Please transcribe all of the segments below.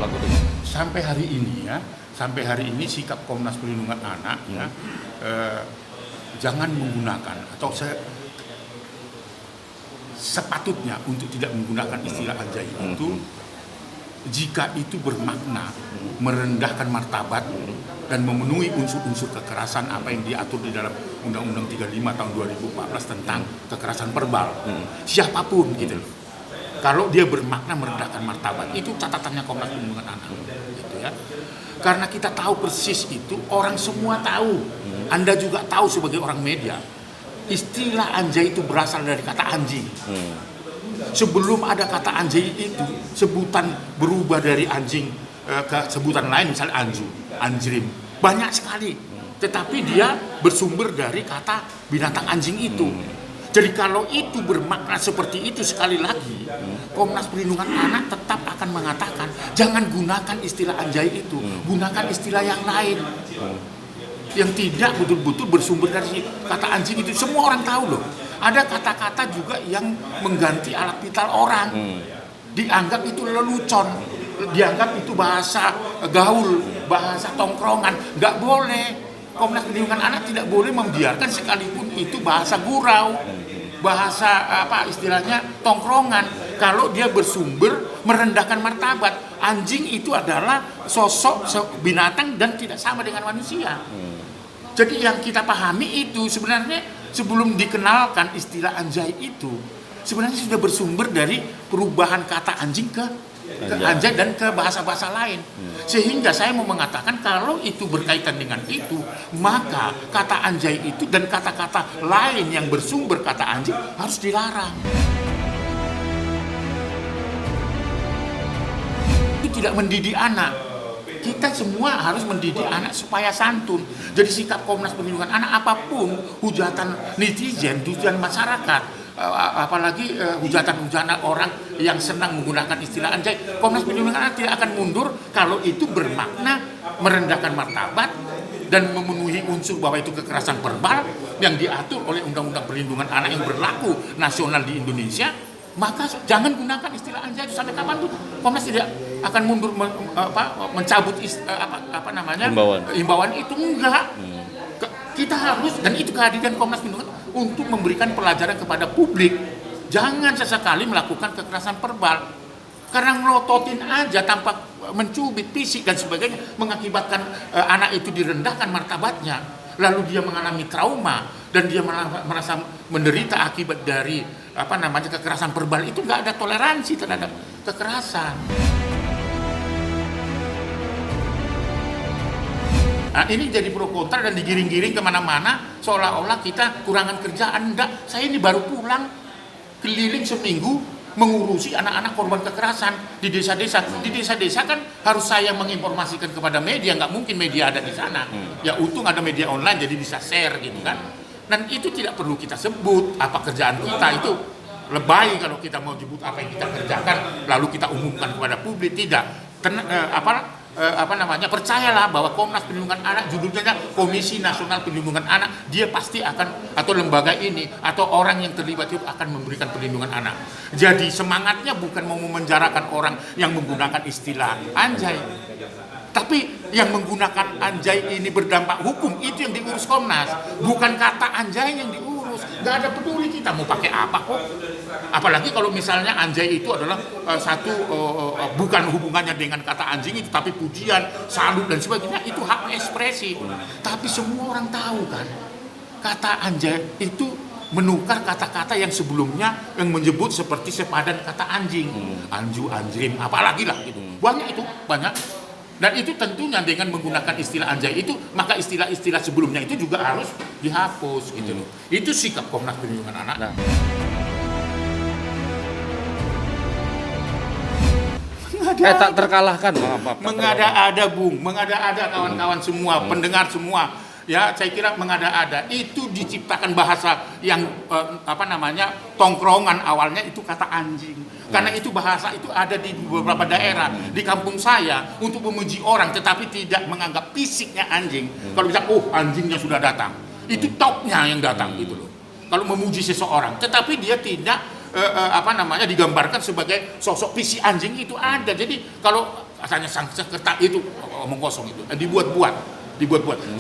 Pak Kudus? Sampai hari ini sikap Komnas Perlindungan Anak jangan menggunakan atau sepatutnya untuk tidak menggunakan istilah anjay itu jika itu bermakna merendahkan martabat dan memenuhi unsur-unsur kekerasan apa yang diatur di dalam Undang-Undang 35 tahun 2014 tentang kekerasan verbal. Siapapun gitu loh. Kalau dia bermakna merendahkan martabat, itu catatannya Komnas Perlindungan Anak gitu ya. Karena kita tahu persis itu, orang semua tahu. Anda juga tahu sebagai orang media. Istilah anjay itu berasal dari kata anjing. Sebelum ada kata anjay itu, sebutan berubah dari anjing ke sebutan lain, misalnya anju, anjrim. Banyak sekali. Tetapi dia bersumber dari kata binatang anjing itu. Jadi kalau itu bermakna seperti itu, sekali lagi Komnas Perlindungan Anak tetap akan mengatakan jangan gunakan istilah anjay itu, gunakan istilah yang lain yang tidak betul-betul bersumber dari kata anjing itu. Semua orang tahu loh. Ada kata-kata juga yang mengganti alat vital orang, dianggap itu lelucon, dianggap itu bahasa gaul, bahasa tongkrongan. Nggak boleh. Komnas Perlindungan Anak tidak boleh membiarkan sekalipun itu bahasa gurau, bahasa istilahnya tongkrongan, kalau dia bersumber merendahkan martabat. Anjing itu adalah sosok binatang dan tidak sama dengan manusia. Jadi yang kita pahami itu sebenarnya sebelum dikenalkan istilah anjay itu sebenarnya sudah bersumber dari perubahan kata anjing ke anjay dan ke bahasa-bahasa lain. Sehingga saya mau mengatakan kalau itu berkaitan dengan itu, maka kata anjay itu dan kata-kata lain yang bersumber kata anjing harus dilarang. Itu tidak mendidik anak. Kita semua harus mendidik anak supaya santun. Jadi sikap Komnas Perlindungan Anak, apapun hujatan netizen, hujatan masyarakat, apalagi hujatan-hujatan orang yang senang menggunakan istilah anjay, Komnas Perlindungan Anak tidak akan mundur kalau itu bermakna merendahkan martabat dan memenuhi unsur bahwa itu kekerasan verbal yang diatur oleh Undang-Undang Perlindungan Anak yang berlaku nasional di Indonesia. Maka jangan gunakan istilah anjay itu sampai kapan tuh. Komnas tidak akan mundur mencabut himbauan itu, enggak. Kita harus, dan itu kehadiran Komnas Perlindungan untuk memberikan pelajaran kepada publik. Jangan sesekali melakukan kekerasan verbal. Karena ngelototin aja tanpa mencubit fisik dan sebagainya mengakibatkan anak itu direndahkan martabatnya. Lalu dia mengalami trauma dan dia merasa menderita akibat dari kekerasan verbal. Itu nggak ada toleransi terhadap kekerasan. Nah, ini jadi pro kontra dan digiring-giring kemana-mana seolah-olah kita kurangan kerjaan. Enggak, saya ini baru pulang keliling seminggu mengurusi anak-anak korban kekerasan di desa-desa. Di desa-desa kan harus saya menginformasikan kepada media, nggak mungkin media ada di sana. Ya untung ada media online jadi bisa share gitu kan. Dan itu tidak perlu kita sebut apa kerjaan kita, itu lebay kalau kita mau sebut apa yang kita kerjakan lalu kita umumkan kepada publik. Tidak. Percayalah bahwa Komnas Perlindungan Anak judulnya Komisi Nasional Perlindungan Anak, dia pasti akan, atau lembaga ini atau orang yang terlibat itu akan memberikan perlindungan anak. Jadi semangatnya bukan mau memenjarakan orang yang menggunakan istilah anjay, tapi yang menggunakan anjay ini berdampak hukum, itu yang diurus Komnas, bukan kata anjay yang diurus. Nggak ada peduli kita mau pakai apa kok. Apalagi kalau misalnya anjay itu adalah bukan hubungannya dengan kata anjing itu, tapi pujian, salut dan sebagainya, itu hak ekspresi. Tapi semua orang tahu kan, kata anjay itu menukar kata-kata yang sebelumnya yang menyebut seperti sepadan kata anjing, anju, anjrim, apalagi lah gitu. Banyak itu, banyak. Dan itu tentunya dengan menggunakan istilah anjay itu, maka istilah-istilah sebelumnya itu juga harus dihapus gitu loh. Itu sikap Komnas Perlindungan Anak. Tak terkalahkan, mengada-ada Bung, mengada-ada kawan-kawan semua, pendengar semua. Ya, saya kira mengada-ada itu diciptakan bahasa yang tongkrongan, awalnya itu kata anjing. Karena itu bahasa itu ada di beberapa daerah di kampung saya untuk memuji orang, tetapi tidak menganggap fisiknya anjing. Kalau bisa, anjingnya sudah datang, itu topnya yang datang gitu loh. Kalau memuji seseorang, tetapi dia tidak digambarkan sebagai sosok fisik anjing itu ada. Jadi kalau katanya sang sekerta itu omong kosong itu dibuat-buat.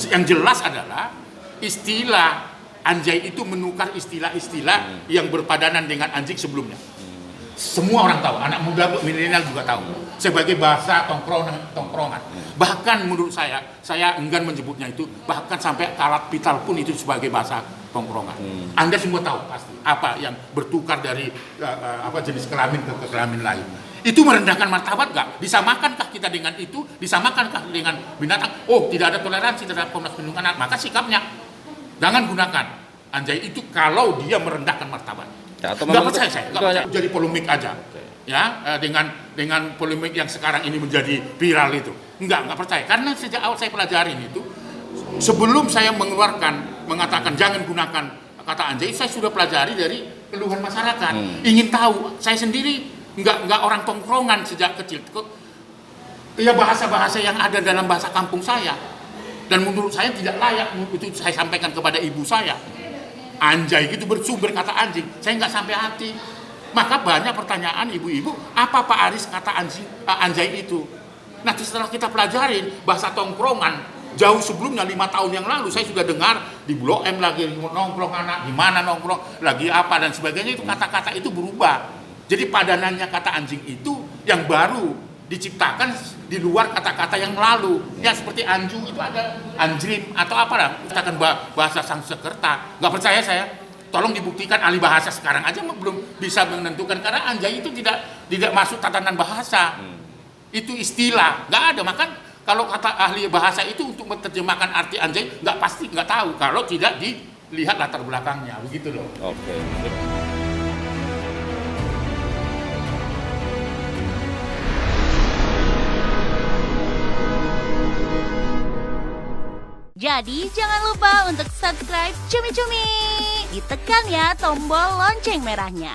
Yang jelas adalah istilah anjay itu menukar istilah-istilah yang berpadanan dengan anjing sebelumnya. Semua orang tahu, anak muda milenial juga tahu sebagai bahasa tongkrongan. Bahkan menurut saya enggan menyebutnya itu, bahkan sampai kalat pital pun itu sebagai bahasa tongkrongan. Anda semua tahu pasti apa yang bertukar dari jenis kelamin ke kelamin lain. Itu merendahkan martabat nggak? Disamakanкah kita dengan itu? Disamakanкah dengan binatang? Oh, tidak ada toleransi terhadap Komnas Perlindungan Anak. Maka sikapnya jangan gunakan anjay itu kalau dia merendahkan martabat. Ya, nggak percaya saya, nggak percaya. Jadi polemik aja, ya dengan polemik yang sekarang ini menjadi viral itu, nggak percaya. Karena sejak awal saya pelajarin itu, sebelum saya mengatakan jangan gunakan kata anjay, saya sudah pelajari dari keluhan masyarakat. Ingin tahu, saya sendiri nggak orang tongkrongan sejak kecil. Ya bahasa-bahasa yang ada dalam bahasa kampung saya, dan menurut saya tidak layak itu saya sampaikan kepada ibu saya. Anjay gitu bersumber kata anjing, saya nggak sampai hati. Maka banyak pertanyaan ibu-ibu, apa Pak Aris kata anjay itu? Nah setelah kita pelajarin bahasa tongkrongan jauh sebelumnya 5 tahun yang lalu saya sudah dengar di Blok M lagi nongkrong anak, di mana nongkrong lagi apa dan sebagainya, itu kata-kata itu berubah. Jadi padanannya kata anjing itu yang baru diciptakan di luar kata-kata yang lalu. Ya seperti anjung itu ada anjrim atau apalah, katakan bahasa sang sekerta. Nggak percaya saya, tolong dibuktikan. Ahli bahasa sekarang aja belum bisa menentukan, karena anjay itu tidak masuk tatanan bahasa. Itu istilah, nggak ada. Maka kalau kata ahli bahasa itu untuk menerjemahkan arti anjay nggak tahu kalau tidak dilihat latar belakangnya, begitu loh. Oke. Jadi jangan lupa untuk subscribe Cumi Cumi. Ditekan ya tombol lonceng merahnya.